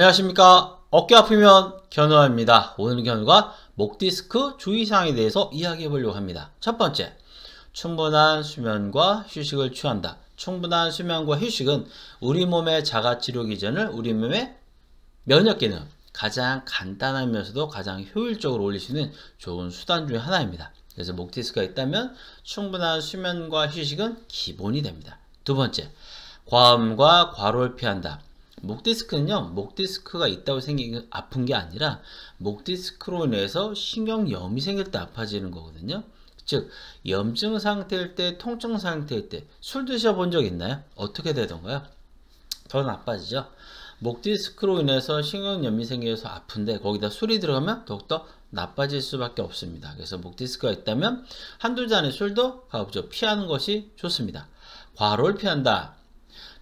안녕하십니까. 어깨 아프면 견우입니다. 오늘 견우가 목 디스크 주의사항에 대해서 이야기해 보려고 합니다. 첫 번째, 충분한 수면과 휴식을 취한다. 충분한 수면과 휴식은 우리 몸의 자가치료 기전을 우리 몸의 면역기능, 가장 간단하면서도 가장 효율적으로 올릴 수 있는 좋은 수단 중에 하나입니다. 그래서 목 디스크가 있다면 충분한 수면과 휴식은 기본이 됩니다. 두 번째, 과음과 과로를 피한다. 목 디스크는요, 목 디스크가 있다고 생기기 아픈 게 아니라 목 디스크로 인해서 신경염이 생길 때 아파지는 거거든요. 즉, 염증 상태일 때, 통증 상태일 때 술 드셔본 적 있나요? 어떻게 되던가요? 더 나빠지죠. 목 디스크로 인해서 신경염이 생겨서 아픈데 거기다 술이 들어가면 더욱더 나빠질 수밖에 없습니다. 그래서 목 디스크가 있다면 한두 잔의 술도 가급적 피하는 것이 좋습니다. 과로를 피한다.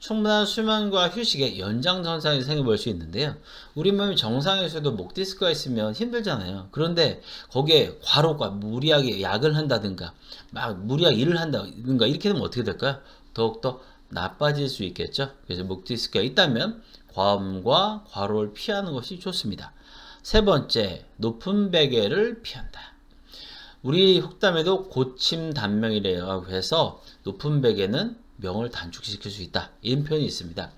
충분한 수면과 휴식에 연장선상이 생겨볼 수 있는데요. 우리 몸이 정상에서도 목 디스크가 있으면 힘들잖아요. 그런데 거기에 과로가 무리하게 약을 한다든가 막 무리하게 일을 한다든가 이렇게 되면 어떻게 될까요? 더욱더 나빠질 수 있겠죠. 그래서 목 디스크가 있다면 과음과 과로를 피하는 것이 좋습니다. 세 번째, 높은 베개를 피한다. 우리 속담에도 고침 단명이라고 해서 높은 베개는 명을 단축시킬 수 있다, 이런 표현이 있습니다.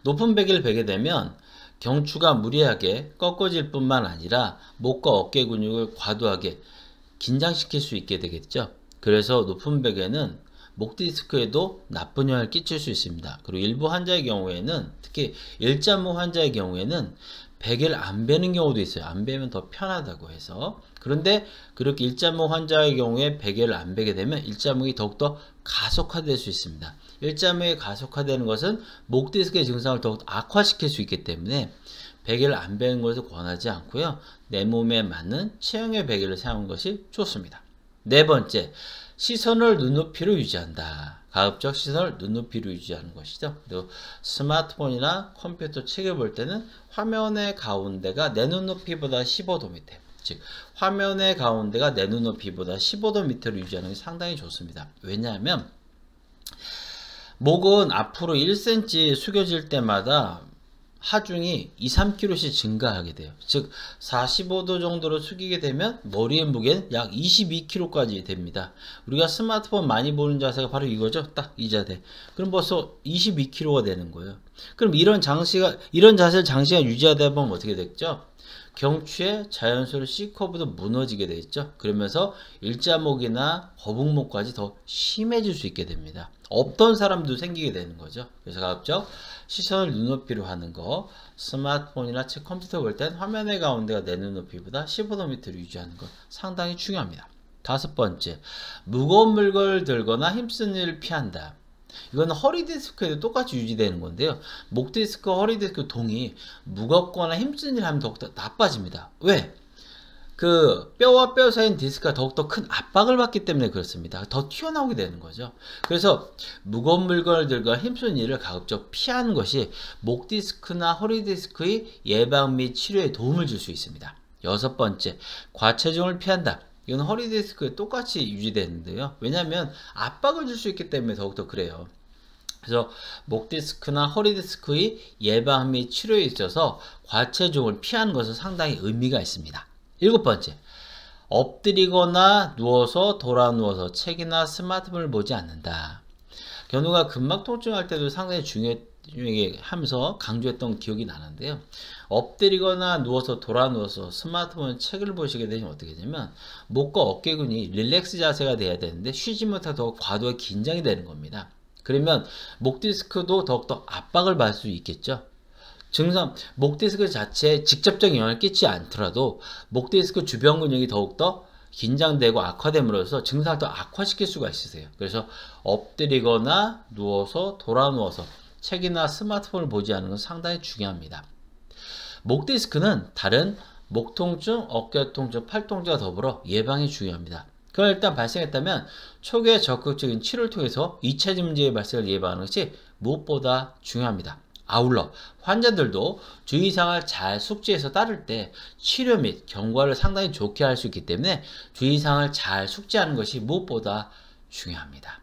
높은 베개를 베게 되면 경추가 무리하게 꺾어질 뿐만 아니라 목과 어깨 근육을 과도하게 긴장시킬 수 있게 되겠죠. 그래서 높은 베개는 목 디스크에도 나쁜 영향을 끼칠 수 있습니다. 그리고 일부 환자의 경우에는, 특히 일자목 환자의 경우에는 베개를 안 베는 경우도 있어요. 안 베면 더 편하다고 해서. 그런데 그렇게 일자목 환자의 경우에 베개를 안 베게 되면 일자목이 더욱더 가속화될 수 있습니다. 일자목이 가속화되는 것은 목 디스크의 증상을 더욱 악화시킬 수 있기 때문에 베개를 안 베는 것을 권하지 않고요. 내 몸에 맞는 체형의 베개를 사용하는 것이 좋습니다. 네 번째, 시선을 눈높이로 유지한다. 가급적 시선을 눈높이로 유지하는 것이죠. 그리고 스마트폰이나 컴퓨터 책을 볼 때는 화면의 가운데가 내 눈높이보다 15도 밑에, 즉 화면의 가운데가 내 눈높이보다 15도 밑으로 유지하는 게 상당히 좋습니다. 왜냐하면 목은 앞으로 1cm 숙여질 때마다 하중이 2-3kg씩 증가하게 돼요. 즉 45도 정도로 숙이게 되면 머리의 무게는 약 22kg까지 됩니다. 우리가 스마트폰 많이 보는 자세가 바로 이거죠. 딱 이 자세. 그럼 벌써 22kg가 되는 거예요. 그럼 이런 자세를 장시간 유지하다 보면 어떻게 됐죠? 경추의 자연스러운 C커브도 무너지게 되겠죠. 그러면서 일자목이나 거북목까지 더 심해질 수 있게 됩니다. 없던 사람도 생기게 되는 거죠. 그래서 가급적 시선을 눈높이로 하는 거, 스마트폰이나 책, 컴퓨터 볼 땐 화면의 가운데가 내 눈높이보다 15도 밑으로 유지하는 것 상당히 중요합니다. 다섯 번째, 무거운 물건을 들거나 힘쓰는 일을 피한다. 이건 허리 디스크에도 똑같이 유지되는 건데요. 목 디스크, 허리 디스크 동이 무겁거나 힘쓰는 일을 하면 더욱더 나빠집니다. 왜? 그 뼈와 뼈 사이인 디스크가 더욱더 큰 압박을 받기 때문에 그렇습니다. 더 튀어나오게 되는 거죠. 그래서 무거운 물건을 들거나 힘쓰는 일을 가급적 피하는 것이 목 디스크나 허리 디스크의 예방 및 치료에 도움을 줄 수 있습니다. 여섯 번째, 과체중을 피한다. 이건 허리 디스크에 똑같이 유지되는데요. 왜냐하면 압박을 줄 수 있기 때문에 더욱더 그래요. 그래서 목 디스크나 허리 디스크의 예방 및 치료에 있어서 과체중을 피하는 것은 상당히 의미가 있습니다. 일곱 번째, 엎드리거나 누워서 돌아 누워서 책이나 스마트폰을 보지 않는다. 견우가 근막 통증할 때도 상당히 중요하게 하면서 강조했던 기억이 나는데요. 엎드리거나 누워서 돌아 누워서 스마트폰, 책을 보시게 되면 어떻게 되냐면 목과 어깨근이 릴렉스 자세가 돼야 되는데 쉬지 못하고 과도하게 긴장이 되는 겁니다. 그러면 목 디스크도 더욱더 압박을 받을 수 있겠죠. 증상, 목 디스크 자체에 직접적인 영향을 끼치지 않더라도 목 디스크 주변 근육이 더욱더 긴장되고 악화됨으로써 증상을 더 악화시킬 수가 있으세요. 그래서 엎드리거나 누워서 돌아 누워서 책이나 스마트폰을 보지 않는 건 상당히 중요합니다. 목 디스크는 다른 목 통증, 어깨 통증, 팔 통증과 더불어 예방이 중요합니다. 그럼 일단 발생했다면 초기에 적극적인 치료를 통해서 2차 문제의 발생을 예방하는 것이 무엇보다 중요합니다. 아울러 환자들도 주의사항을 잘 숙지해서 따를 때 치료 및 경과를 상당히 좋게 할 수 있기 때문에 주의사항을 잘 숙지하는 것이 무엇보다 중요합니다.